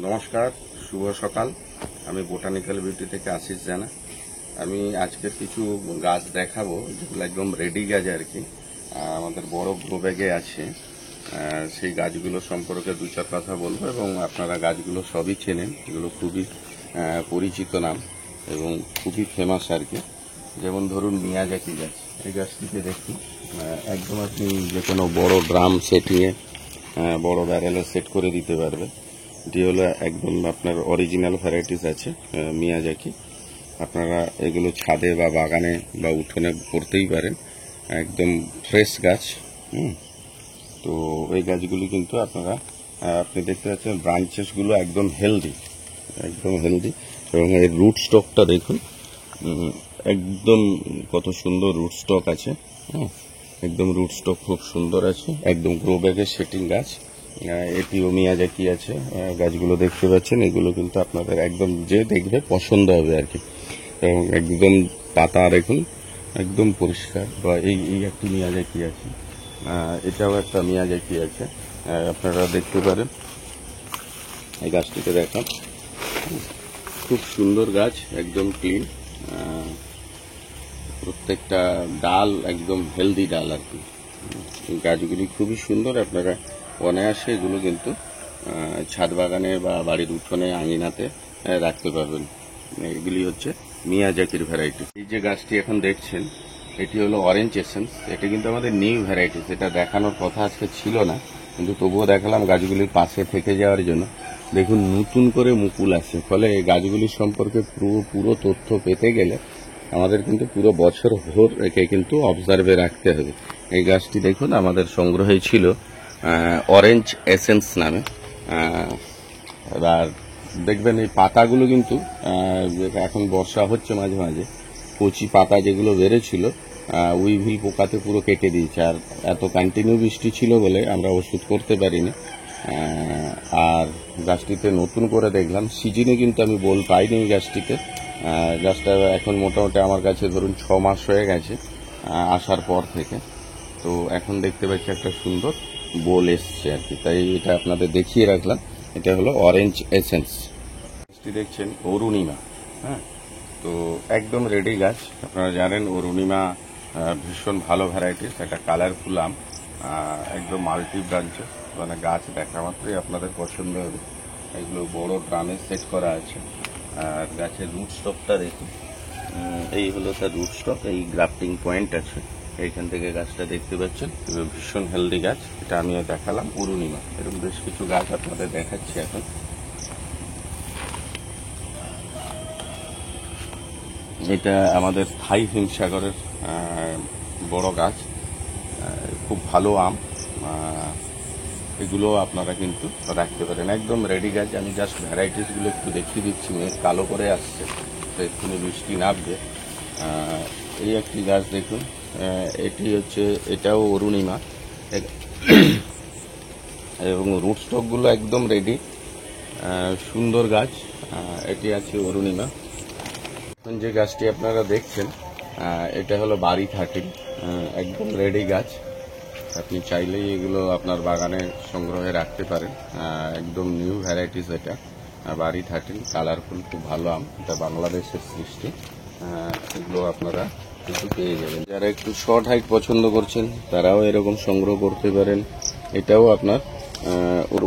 নমস্কার, শুভ সকাল। আমি বোটানিক্যাল বিউটি থেকে আশিস জানা। আমি আজকের কিছু গাছ দেখাবো যেগুলো একদম রেডি গাছ আর কি, আমাদের বড় গ্রো ব্যাগে আছে। সেই গাছগুলো সম্পর্কে দু চার কথা বলবো এবং আপনারা গাছগুলো সবই চেনেন, এগুলো খুবই পরিচিত নাম এবং খুবই ফেমাস আর কি। যেমন ধরুন মিয়াজাকি গাছ, এই গাছটিকে দেখুন, একদম আপনি যে কোনো বড় ড্রাম সেটিংয়ে বড় ব্যারেলে সেট করে দিতে পারবে। এটি হলো একদম আপনার অরিজিনাল ভ্যারাইটিস আছে মিয়াজাকি। আপনারা এগুলো ছাদে বা বাগানে বা উঠোনে করতেই পারেন, একদম ফ্রেশ গাছ। তো এই গাছগুলি কিন্তু আপনি দেখতে পাচ্ছেন ব্রাঞ্চেসগুলো একদম হেলদি এবং এর রুট স্টকটা দেখুন, একদম কত সুন্দর রুট স্টক আছে। একদম রুট স্টক খুব সুন্দর আছে, একদম গ্রো ব্যাগের সেটিং গাছ। এটিও মিয়াজাকি আছে, গাছগুলো দেখতে পাচ্ছেন, এগুলো কিন্তু আপনাদের একদম যে দেখবে পছন্দ হবে আর কি। এবং একদম পাতা দেখুন একদম পরিষ্কার। বা এই একটি মিয়াজাকি আছে, এটাও একটা মিয়াজাকি আছে, আপনারা দেখতে পারেন। এই গাছটিকে দেখান, খুব সুন্দর গাছ, একদম ক্লিন, প্রত্যেকটা ডাল একদম হেলদি ডাল আর কি। গাছগুলি খুবই সুন্দর, আপনারা অনায়াসে এগুলো কিন্তু ছাদ বাগানে বা বাড়ির উঠোনে আঙিনাতে রাখতে পারবেন। এগুলি হচ্ছে মিয়াজাকির ভ্যারাইটি। এই যে গাছটি এখন দেখছেন, এটি হলো অরেঞ্জ এসেন্স। এটা কিন্তু আমাদের নিউ ভ্যারাইটিস, এটা দেখানোর কথা আজকে ছিল না, কিন্তু তবুও দেখালাম গাছগুলির পাশে থেকে যাওয়ার জন্য। দেখুন নতুন করে মুকুল আসছে, ফলে এই গাছগুলির সম্পর্কে পুরো তথ্য পেতে গেলে আমাদের কিন্তু পুরো বছর ভোর একে কিন্তু অবজার্ভে রাখতে হবে। এই গাছটি দেখুন আমাদের সংগ্রহে ছিল অরেঞ্জ এসেন্স নামে। এবার দেখবেন এই পাতাগুলো কিন্তু এখন বর্ষা হচ্ছে মাঝে মাঝে, কচি পাতা যেগুলো বেড়েছিল উইভিল পোকাতে পুরো কেটে দিয়েছে। আর এত কন্টিনিউ বৃষ্টি ছিল বলে আমরা ওষুধ করতে পারিনি। আর গাছটিতে নতুন করে দেখলাম, সিজনে কিন্তু আমি পাইনি এই গাছটিতে। গাছটা এখন মোটামুটি আমার কাছে ধরুন 6 মাস হয়ে গেছে আসার পর থেকে। তো এখন দেখতে পাচ্ছি একটা সুন্দর বোল এসছে আর কি, তাই এটা আপনাদের দেখিয়ে রাখলাম। এটা হলো অরেঞ্জ এসেন্স। গাছটি দেখছেন অরুণিমা। তো একদম রেডি গাছ। আপনারা জানেন অরুণিমা ভীষণ ভালো ভ্যারাইটিস, একটা কালারফুল আম, একদম মাল্টি ব্রাঞ্চেস, মানে গাছ দেখা মাত্রই আপনাদের পছন্দ হবে। এগুলো বড় ড্রামে সেট করা আছে। আর গাছের রুট স্টকটা দেখুন, এই হলো তার রুট স্টক, এই গ্রাফটিং পয়েন্ট আছে, এইখান থেকে গাছটা দেখতে পাচ্ছেন। ভীষণ হেলদি গাছ, এটা আমিও দেখালাম অরুণিমা। এরকম বেশ কিছু গাছ আপনাদের দেখাচ্ছি এখন। এটা আমাদের থাই হিমসাগরের বড় গাছ, খুব ভালো আম। এগুলো আপনারা কিন্তু রাখতে পারেন, একদম রেডি গাছ। আমি জাস্ট ভ্যারাইটিসগুলো একটু দেখিয়ে দিচ্ছি, মেঘ কালো করে আসছে, তো এক্ষুনি বৃষ্টি নামবে। এই একটি গাছ দেখুন, এটাও অরুণিমা এবং রুট স্টকগুলো একদম রেডি, সুন্দর গাছ। এটি আছে অরুণিমা। এখন যে গাছটি আপনারা দেখছেন এটা হলো বাড়ি 30, একদম রেডি গাছ। আপনি চাইলেই এগুলো আপনার বাগানে সংগ্রহে রাখতে পারেন, একদম নিউ ভ্যারাইটিস এটা। বাড়ি 30 কালারফুল, খুব ভালো আম, এটা বাংলাদেশের সৃষ্টি। এগুলো আপনারা কিন্তু পেয়ে যাবেন। যারা একটু শর্ট হাইট পছন্দ করছেন তারাও এরকম সংগ্রহ করতে পারেন। এটাও আপনার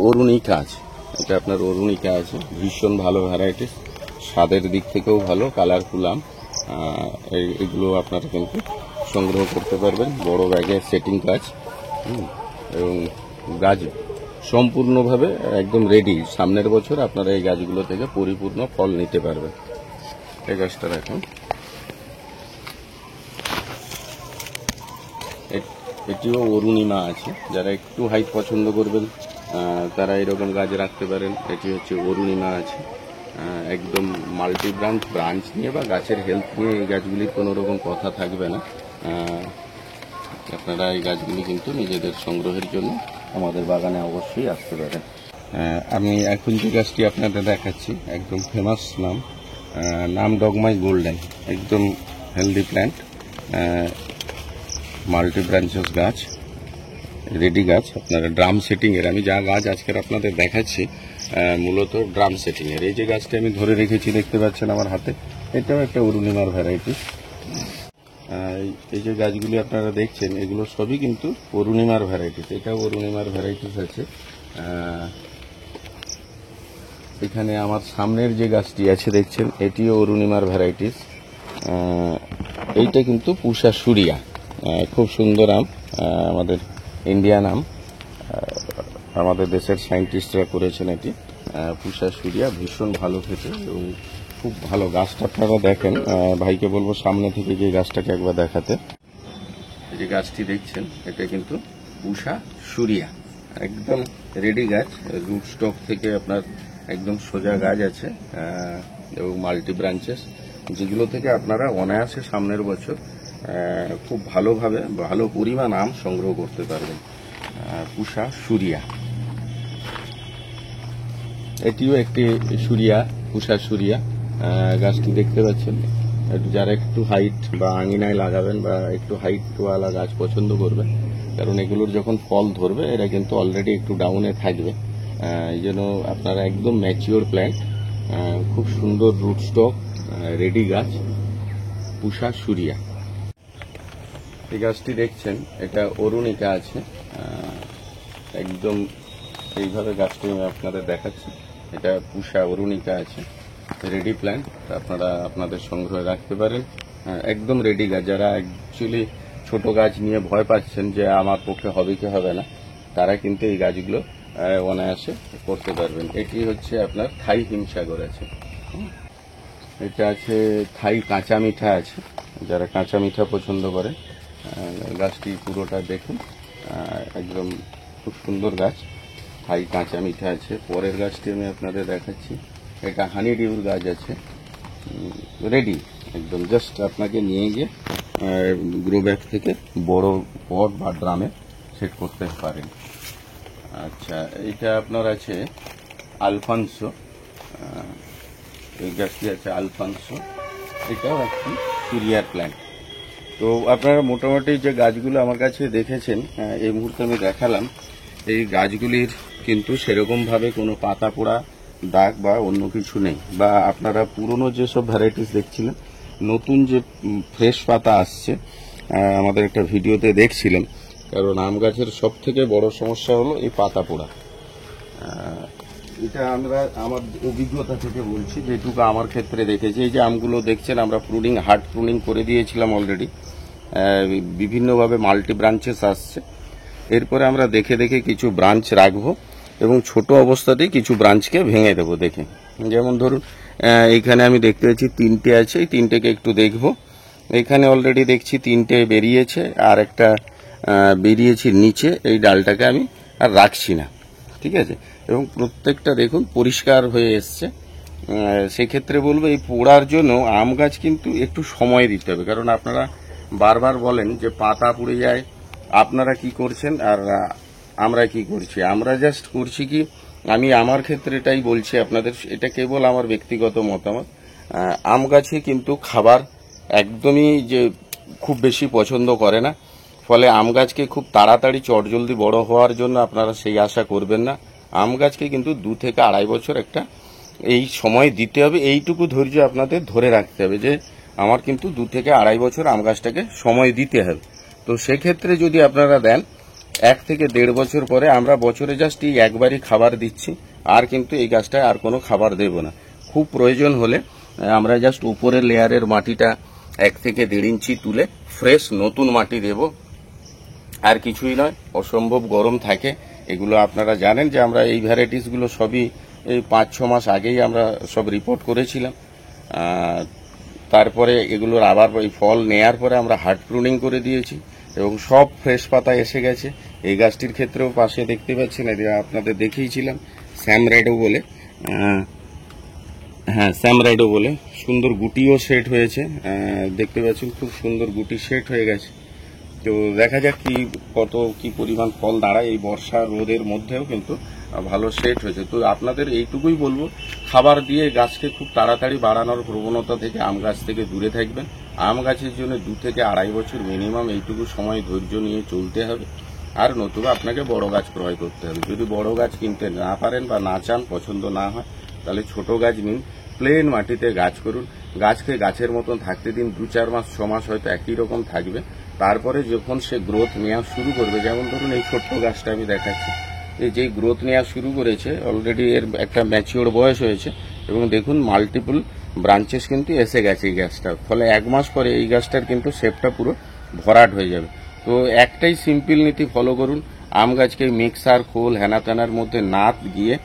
অরুণিকা আছে, এটা আপনার অরুণিকা আছে, ভীষণ ভালো ভ্যারাইটিস, স্বাদের দিক থেকেও ভালো, কালারফুল আম। এগুলো আপনারা কিন্তু সংগ্রহ করতে পারবেন, বড় ব্যাগে সেটিং গাছ। এবং গাছ সম্পূর্ণভাবে একদম রেডি, সামনের বছর আপনারা এই গাছগুলো থেকে পরিপূর্ণ ফল নিতে পারবেন। এই গাছটা দেখুন, এটিও অরুণিমা আছে। যারা একটু হাইট পছন্দ করবেন তারা এরকম গাছ রাখতে পারেন। এটি হচ্ছে অরুণিমা আছে, একদম মাল্টি ব্রাঞ্চ নিয়ে বা গাছের হেলথ নিয়ে এই গাছগুলির কোনো রকম কথা থাকবে না। আপনারা এই গাছগুলি কিন্তু নিজেদের সংগ্রহের জন্য আমাদের বাগানে অবশ্যই আসতে পারেন। আমি এখন যে গাছটি আপনাদের দেখাচ্ছি একদম ফেমাস নাম ডগমাই গোল্ডেন, একদম হেলদি প্ল্যান্ট, মাল্টি ব্রাঞ্চেস গাছ, রেডি গাছ। আপনারা ড্রাম সেটিংয়ের, আমি যা গাছ আজকের আপনাদের দেখাচ্ছি মূলত ড্রাম সেটিং এর। এই যে গাছটি আমি ধরে রেখেছি দেখতে পাচ্ছেন আমার হাতে, এটাও একটা অরুণিমার ভ্যারাইটি। এই যে গাছগুলি আপনারা দেখছেন এগুলো সবই কিন্তু অরুণিমার ভ্যারাইটিস, এটাও অরুণিমার ভ্যারাইটিস আছে। এখানে আমার সামনের যে গাছটি আছে দেখছেন এটিও অরুণিমার ভ্যারাইটিস। এইটা কিন্তু পুষা সুরিয়া, খুব সুন্দর আম, আমাদের ইন্ডিয়ান আম, আমাদের দেশের সায়েন্টিস্টরা করেছেন এটি। পুষা সুরিয়া ভীষণ ভালো খেতে এবং খুব ভালো। গাছটা আপনারা দেখেন, ভাইকে বলবো সামনে থেকে গিয়ে গাছটাকে একবার দেখাতে। এই যে গাছটি দেখছেন এটা কিন্তু পুষা সুরিয়া, একদম রেডি গাছ, রুট স্টক থেকে আপনার একদম সোজা গাছ আছে এবং মাল্টি ব্রাঞ্চেস, যেগুলো থেকে আপনারা অনায়াসে সামনের বছর খুব ভালোভাবে ভালো পরিমাণ আম সংগ্রহ করতে পারবেন। পুষা সুরিয়া, এটিও একটি সুরিয়া, পুষা সুরিয়া। গাছটি দেখতে পাচ্ছেন, যারা একটু হাইট বা আঙিনায় লাগাবেন বা একটু হাইটওয়ালা গাছ পছন্দ করবেন, কারণ এগুলোর যখন ফল ধরবে এরা কিন্তু অলরেডি একটু ডাউনে থাকবে, এই জন্য আপনারা একদম ম্যাচিওর প্ল্যান্ট, খুব সুন্দর রুট স্টক, রেডি গাছ, পুষা সুরিয়া। এই গাছটি দেখছেন এটা অরুণিকা আছে, একদম এইভাবে গাছটি আমি আপনাদের দেখাচ্ছি, এটা পুষা অরুণিকা আছে, রেডি প্ল্যান্ট, আপনারা আপনাদের সংগ্রহে রাখতে পারেন। একদম রেডি গাছ, যারা অ্যাকচুয়ালি ছোট গাছ নিয়ে ভয় পাচ্ছেন যে আমার পক্ষে হবে কি হবে না, তারা কিন্তু এই গাছগুলো অনায়াসে করতে পারবেন। এটি হচ্ছে আপনার থাই হিমসাগর আছে, এটা আছে থাই কাঁচা মিঠা আছে, যারা কাঁচা মিঠা পছন্দ করে গাছটি পুরোটা দেখুন, একদম খুব সুন্দর গাছ, থাই কাঁচা মিঠা আছে। পরের গাছটি আমি আপনাদের দেখাচ্ছি, এটা হানি ডিউর গাছ আছে, রেডি একদম, জাস্ট আপনাকে নিয়ে গিয়ে গ্রো ব্যাগ থেকে বড় পট বা ড্রামে সেট করতে পারেন। আচ্ছা, এটা আপনার আছে আলফানসো, এই গাছটি আছে আলফানসো, এটাও একটি সুরিয়ার প্ল্যান্ট। তো আপনারা মোটামুটি যে গাছগুলো আমার কাছে দেখেছেন এই মুহূর্তে আমি দেখালাম, এই গাছগুলির কিন্তু সেরকমভাবে কোনো পাতা পোড়া দাগ বা অন্য কিছু নেই, বা আপনারা পুরনো যেসব ভ্যারাইটিস দেখছিলেন, নতুন যে ফ্রেশ পাতা আসছে আমাদের একটা ভিডিওতে দেখছিলাম, কারণ আম গাছের সব থেকে বড় সমস্যা হলো এই পাতা পোড়া। এটা আমরা আমার অভিজ্ঞতা থেকে বলছি, যেটুকু আমার ক্ষেত্রে দেখেছি। এই যে আমগুলো দেখছেন আমরা প্রুনিং, হার্ড প্রুনিং করে দিয়েছিলাম অলরেডি, বিভিন্নভাবে মাল্টি ব্রাঞ্চেস আসছে, এরপরে আমরা দেখে দেখে কিছু ব্রাঞ্চ রাখবো এবং ছোট অবস্থাতেই কিছু ব্রাঞ্চকে ভেঙে দেবো দেখে। যেমন ধরুন এইখানে আমি দেখতে পাচ্ছি 3টে আছে, এই 3টেকে একটু দেখব। এখানে অলরেডি দেখছি 3টে বেরিয়েছে, আর একটা বেরিয়েছে নিচে, এই ডালটাকে আমি আর রাখছি না, ঠিক আছে। এবং প্রত্যেকটা দেখুন পরিষ্কার হয়ে এসছে। সেক্ষেত্রে বলবো এই পোড়ার জন্য আম গাছ কিন্তু একটু সময় দিতে হবে, কারণ আপনারা বারবার বলেন যে পাতা পুড়ে যায়, আপনারা কি করছেন আর আমরা কি করছি। আমরা জাস্ট করছি কি, আমি আমার ক্ষেত্রে এটাই বলছি আপনাদের, এটা কেবল আমার ব্যক্তিগত মতামত। আম গাছে কিন্তু খাবার একদমই যে খুব বেশি পছন্দ করে না, ফলে আম গাছকে খুব তাড়াতাড়ি চটজলদি বড় হওয়ার জন্য আপনারা সেই আশা করবেন না। আম গাছকে কিন্তু 2 থেকে 2.5 বছর একটা এই সময় দিতে হবে, এইটুকু ধৈর্য আপনাদের ধরে রাখতে হবে যে আমার কিন্তু 2 থেকে 2.5 বছর আম গাছটাকে সময় দিতে হবে। তো সেক্ষেত্রে যদি আপনারা দেন 1 থেকে 1.5 বছর পরে, আমরা বছরে জাস্ট এই একবারই খাবার দিচ্ছি, আর কিন্তু এই গাছটায় আর কোনো খাবার দেব না। খুব প্রয়োজন হলে আমরা জাস্ট উপরের লেয়ারের মাটিটা 1 থেকে 1.5 ইঞ্চি তুলে ফ্রেশ নতুন মাটি দেব, আর কিছুই নয়। অসম্ভব গরম থাকে, এগুলো আপনারা জানেন যে আমরা এই ভ্যারাইটিসগুলো সবই এই 5-6 মাস আগেই আমরা সব রিপোর্ট করেছিলাম। তারপরে এগুলোর আবার এই ফল নেয়ার পরে আমরা হার্ড প্রুনিং করে দিয়েছি এবং সব ফ্রেশ পাতা এসে গেছে। এই গাছটির ক্ষেত্রেও পাশে দেখতে পাচ্ছেন, আপনাদের দেখিয়েছিলাম স্যামরাইডো বলে, হ্যাঁ স্যামরাইডো বলে, সুন্দর গুটিও সেট হয়েছে, দেখতে পাচ্ছেন খুব সুন্দর গুটি সেট হয়ে গেছে। তো দেখা যাক কত কি পরিমাণ ফল দাঁড়ায়, এই বর্ষা রোদের মধ্যেও কিন্তু ভালো সেট হয়েছে। তো আপনাদের এইটুকুই বলবো, খাবার দিয়ে গাছকে খুব তাড়াতাড়ি বাড়ানোর প্রবণতা থেকে আম গাছ থেকে দূরে থাকবেন। আম গাছের জন্য 2 থেকে 2.5 বছর মিনিমাম এইটুকু সময় ধৈর্য নিয়ে চলতে হবে। আর নতুবা আপনাকে বড় গাছ ক্রয় করতে হবে। যদি বড় গাছ কিনতে না পারেন বা না চান, পছন্দ না হয়, তাহলে ছোট গাছ নিন, প্লেন মাটিতে গাছ করুন, গাছকে গাছের মতন থাকতে দিন, 2-4 মাস 6 মাস হয়তো একই রকম থাকবে। তারপরে যখন সে গ্রোথ নেওয়া শুরু করবে, যেমন ধরুন এই ছোট্ট গাছটা আমি দেখাচ্ছি, এই যে গ্রোথ নেওয়া শুরু করেছে, অলরেডি এর একটা ম্যাচিওর বয়স হয়েছে এবং দেখুন মাল্টিপল ব্রাঞ্চেস কিন্তু এসে গেছে এই গাছটার। ফলে 1 মাস পরে এই গাছটার কিন্তু শেপটা পুরো ভরাট হয়ে যাবে। তো একটাই সিম্পল নীতি ফলো করুন, আম গাছকে মিক্সার খোল হেনা তেনার মধ্যে না গিয়ে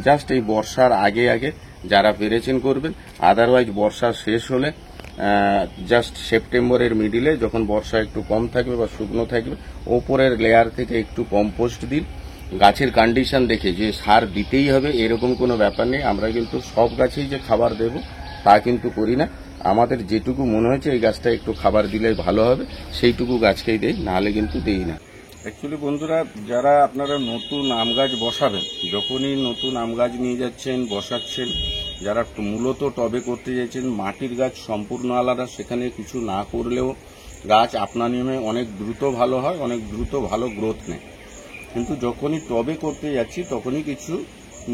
জাস্ট এই বর্ষার আগে আগে যারা পেরেছেন করবেন, আদারওয়াইজ বর্ষা শেষ হলে জাস্ট সেপ্টেম্বরের মিডিলে যখন বর্ষা একটু কম থাকবে বা শুকনো থাকবে, ওপরের লেয়ার থেকে একটু কম্পোস্ট দিন। গাছের কন্ডিশন দেখে যে সার দিতেই হবে এরকম কোনো ব্যাপার নেই। আমরা কিন্তু সব গাছেই যে খাবার দেব তা কিন্তু করি না, আমাদের যেটুকু মনে হয়েছে এই গাছটা একটু খাবার দিলে ভালো হবে সেইটুকু গাছকেই দেই, নাহলে কিন্তু দেই না। অ্যাকচুয়ালি বন্ধুরা, যারা আপনারা নতুন আম গাছ বসাবেন, যখনই নতুন আম গাছ নিয়ে যাচ্ছেন বসাচ্ছেন, যারা মূলত টবে করতে যাচ্ছেন, মাটির গাছ সম্পূর্ণ আলাদা, সেখানে কিছু না করলেও গাছ আপনার নিয়মে অনেক দ্রুত ভালো হয়, অনেক দ্রুত ভালো গ্রোথ নেয়। কিন্তু যখনই টবে করতে যাচ্ছি তখনই কিছু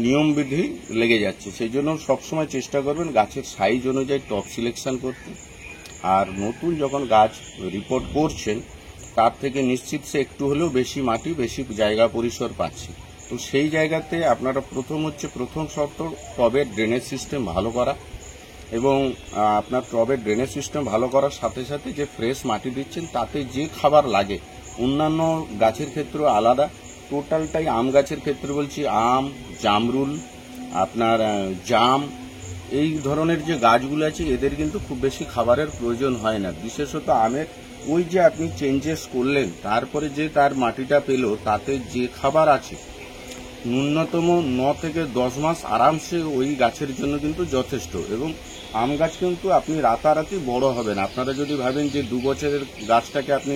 নিয়মবিধি লেগে যাচ্ছে। সেই জন্য সবসময় চেষ্টা করবেন গাছের সাইজ অনুযায়ী টব সিলেকশন করতে। আর নতুন যখন গাছ রিপোর্ট করছেন তার থেকে নিশ্চিত সে একটু হলেও বেশি মাটি, বেশি জায়গা পরিসর পাচ্ছে। তো সেই জায়গাতে আপনারা প্রথম শর্ত টবের ড্রেনেজ সিস্টেম ভালো করা, এবং আপনার টবের ড্রেনেজ সিস্টেম ভালো করার সাথে সাথে যে ফ্রেশ মাটি দিচ্ছেন তাতে যে খাবার লাগে, অন্যান্য গাছের ক্ষেত্রে আলাদা, টোটালটাই আম গাছের ক্ষেত্রে বলছি, আম, জামরুল, আপনার জাম, এই ধরনের যে গাছগুলো আছে এদের কিন্তু খুব বেশি খাবারের প্রয়োজন হয় না। বিশেষত আমের ওই যে আপনি চেঞ্জেস করলেন তারপরে যে তার মাটিটা পেল, তাতে যে খাবার আছে ন্যূনতম 9 থেকে 10 মাস আরামসে ওই গাছের জন্য কিন্তু যথেষ্ট। এবং আম গাছ কিন্তু আপনি রাতারাতি বড় হবে না। আপনারা যদি ভাবেন যে 2 বছরের গাছটাকে আপনি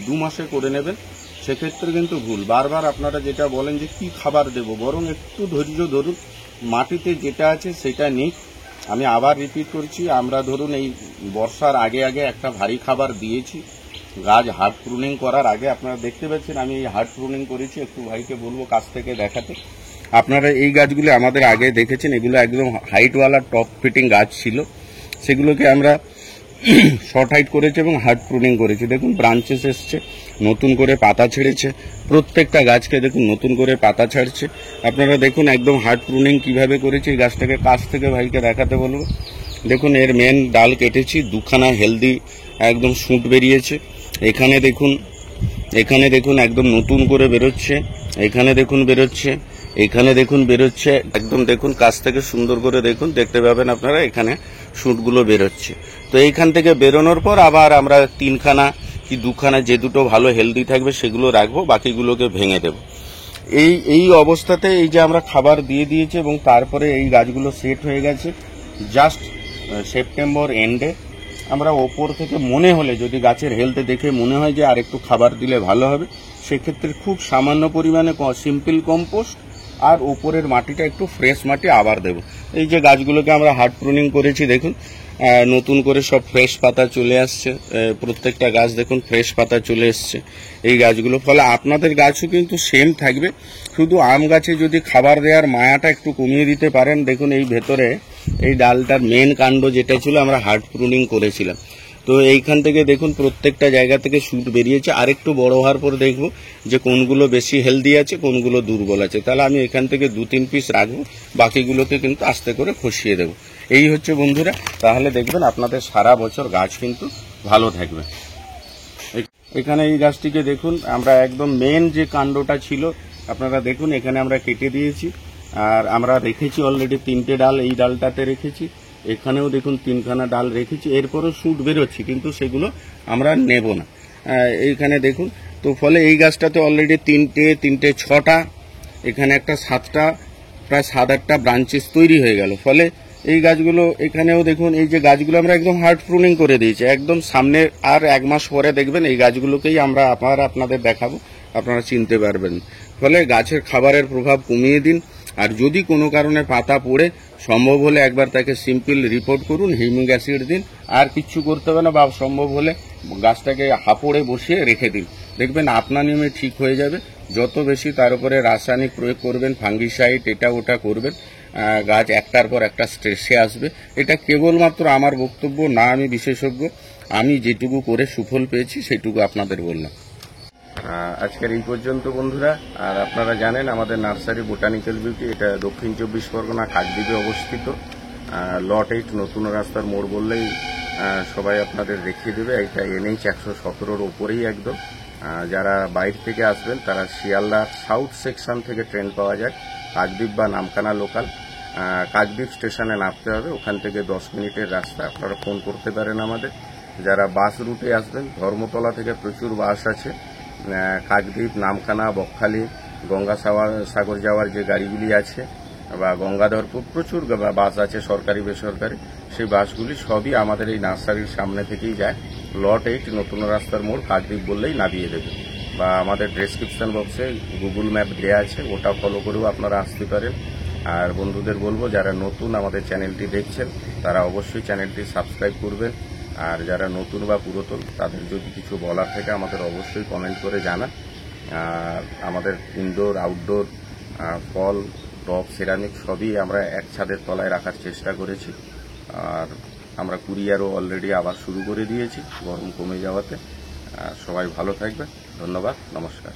2 মাসে করে নেবেন, সেক্ষেত্রে কিন্তু ভুল। বারবার আপনারা যেটা বলেন যে কি খাবার দেব, বরং একটু ধৈর্য ধরুন, মাটিতে যেটা আছে সেটা নিক। আমি আবার রিপিট করছি, আমরা ধরুন এই বর্ষার আগে আগে একটা ভারী খাবার দিয়েছি, গাছ হার্ড প্রুনিং করার আগে। আপনারা দেখতে পাচ্ছেন আমি এই হার্ড প্রুনিং করেছি, একটু ভাইকে বলবো কাছ থেকে দেখাতে। আপনারা এই গাছগুলো আমাদের আগে দেখেছেন, এগুলো একদম হাইটওয়ালা টপ ফিটিং গাছ ছিল, সেগুলোকে আমরা শর্ট হাইট করেছি এবং হার্ড প্রুনিং করেছি। দেখুন ব্রাঞ্চেস এসছে, নতুন করে পাতা ছেড়েছে, প্রত্যেকটা গাছকে দেখুন নতুন করে পাতা ছাড়ছে। আপনারা দেখুন একদম হার্ড প্রুনিং কিভাবে করেছি। এই গাছটাকে কাছ থেকে ভাইকে দেখাতে বলবো। দেখুন এর মেন ডাল কেটেছি, 2খানা হেলদি একদম শুঁট বেরিয়েছে। এখানে দেখুন একদম নতুন করে বেরোচ্ছে, এখানে দেখুন বেরোচ্ছে, এখানে দেখুন বেরোচ্ছে, একদম দেখুন কাছ থেকে সুন্দর করে দেখুন, দেখতে পাবেন আপনারা এখানে শুঁটগুলো বেরোচ্ছে। তো এইখান থেকে বেরোনোর পর আবার আমরা 3খানা কি 2খানা যে দুটো ভালো হেলদি থাকবে সেগুলো রাখবো, বাকিগুলোকে ভেঙে দেব। এই অবস্থাতে এই যে আমরা খাবার দিয়ে দিয়েছি এবং তারপরে এই গাছগুলো সেট হয়ে গেছে। জাস্ট সেপ্টেম্বর এন্ডে আমরা ওপর থেকে মনে হলে, যদি গাছের হেলথ দেখে মনে হয় যে আর একটু খাবার দিলে ভালো হবে, সেক্ষেত্রে খুব সামান্য পরিমাণে সিম্পল কম্পোস্ট আর ওপরের মাটিটা একটু ফ্রেশ মাটি আবার দেব। এই যে গাছগুলোকে আমরা হার্ড প্রুনিং করেছি, দেখুন নতুন করে সব ফ্রেশ পাতা চলে আসছে, প্রত্যেকটা গাছ দেখুন ফ্রেশ পাতা চলে এসছে এই গাছগুলো। ফলে আপনাদের গাছও কিন্তু সেম থাকবে, শুধু আম গাছে যদি খাবার দেওয়ার মায়াটা একটু কমিয়ে দিতে পারেন। দেখুন এই ভেতরে এই ডালটার মেন কাণ্ড যেটা ছিল আমরা হার্ড প্রুনিং করেছিলাম, তো এইখান থেকে দেখুন প্রত্যেকটা জায়গা থেকে শুট বেরিয়েছে। আরেকটু বড় হওয়ার পর দেখব যে কোনগুলো বেশি হেলদি আছে, কোনগুলো দুর্বল আছে, তাহলে আমি এখান থেকে 2-3 পিস রাখবো, বাকিগুলোকে কিন্তু আস্তে করে খসিয়ে দেবো। এই হচ্ছে বন্ধুরা, তাহলে দেখবেন আপনাদের সারা বছর গাছ কিন্তু ভালো থাকবে। এখানে এই গাছটিকে দেখুন, আমরা একদম মেন যে কাণ্ডটা ছিল আপনারা দেখুন এখানে আমরা কেটে দিয়েছি, আর আমরা রেখেছি অলরেডি 3টে ডাল, এই ডালটাতে রেখেছি, এখানেও দেখুন 3খানা ডাল রেখেছি। এরপরও শুট বেরোচ্ছে কিন্তু সেগুলো আমরা নেব না। এইখানে দেখুন, তো ফলে এই গাছটাতে অলরেডি 3টে 6টা, এখানে একটা 7টা, প্রায় 7-8টা ব্রাঞ্চেস তৈরি হয়ে গেল। ফলে এই গাছগুলো এখানেও দেখুন, এই যে গাছগুলো আমরা একদম হার্ড প্রুনিং করে দিয়েছি, একদম সামনে আর 1 মাস পরে দেখবেন এই গাছগুলোকেই আমরা আবার আপনাদের দেখাবো, আপনারা চিনতে পারবেন। ফলে গাছের খাবারের প্রভাব কমিয়ে দিন। আর যদি কোনো কারণে পাতা পড়ে, সম্ভব হলে একবার তাকে সিম্পল রিপোর্ট করুন, হিউমিক অ্যাসিড দিন, আর কিচ্ছু করতে হবে না, বা সম্ভব হলে গাছটাকে হাঁপড়ে বসিয়ে রেখে দিন, দেখবেন আপনার নিয়মে ঠিক হয়ে যাবে। যত বেশি তার উপরে রাসায়নিক প্রয়োগ করবেন, ফাঙ্গিসাইড এটা ওটা করবেন, গাছ একটার পর একটা স্ট্রেসে আসবে। এটা কেবলমাত্র আমার বক্তব্য না, আমি বিশেষজ্ঞ, আমি যেটুকু করে সুফল পেয়েছি সেটুকু আপনাদের বললাম। আজকের এই পর্যন্ত বন্ধুরা। আর আপনারা জানেন আমাদের নার্সারি বোটানিক্যাল বিউটি, এটা দক্ষিণ 24 পরগনা কাকদ্বীপে অবস্থিত। লট 8 নতুন রাস্তার মোড় বললেই সবাই আপনাদের দেখিয়ে দেবে। এটা NH 117-র ওপরেই একদম। যারা বাইরে থেকে আসবেন তারা শিয়ালদা সাউথ সেকশন থেকে ট্রেন পাওয়া যায়, কাকদ্বীপ বা নামখানা লোকাল। কাকদ্বীপ স্টেশনে নামতে হবে, ওখান থেকে 10 মিনিটের রাস্তা। আপনারা ফোন করতে পারেন আমাদের। যারা বাস রুটে আসবেন, ধর্মতলা থেকে প্রচুর বাস আছে, কাকদ্বীপ, নামখানা, বকখালি, গঙ্গাসাগর যাওয়ার যে গাড়িগুলি আছে বা গঙ্গাধরপুর, প্রচুর বাস আছে সরকারি বেসরকারি। সেই বাসগুলি সবই আমাদের এই নার্সারির সামনে থেকেই যায়। লট 8 নতুন রাস্তার মোড়, কাকদ্বীপ বললেই নামিয়ে দেবে। বা আমাদের ডেসক্রিপশন বক্সে গুগল ম্যাপ দেওয়া আছে, ওটা ফলো করেও আপনারা আসতে পারেন। আর বন্ধুদের বলবো, যারা নতুন আমাদের চ্যানেলটি দেখছেন তারা অবশ্যই চ্যানেলটি সাবস্ক্রাইব করবেন। আর যারা নতুন বা পুরাতন তাদের যদি কিছু বলার থাকে আমাদের অবশ্যই কমেন্ট করে জানান। আর আমাদের ইনডোর আউটডোর ফল, টব, সিরামিক সবই আমরা এক ছাদের তলায় রাখার চেষ্টা করেছি। আর আমরা কুরিয়ারও অলরেডি আবার শুরু করে দিয়েছি গরম কমে যাওয়াতে। সবাই ভালো থাকবে, ধন্যবাদ, নমস্কার।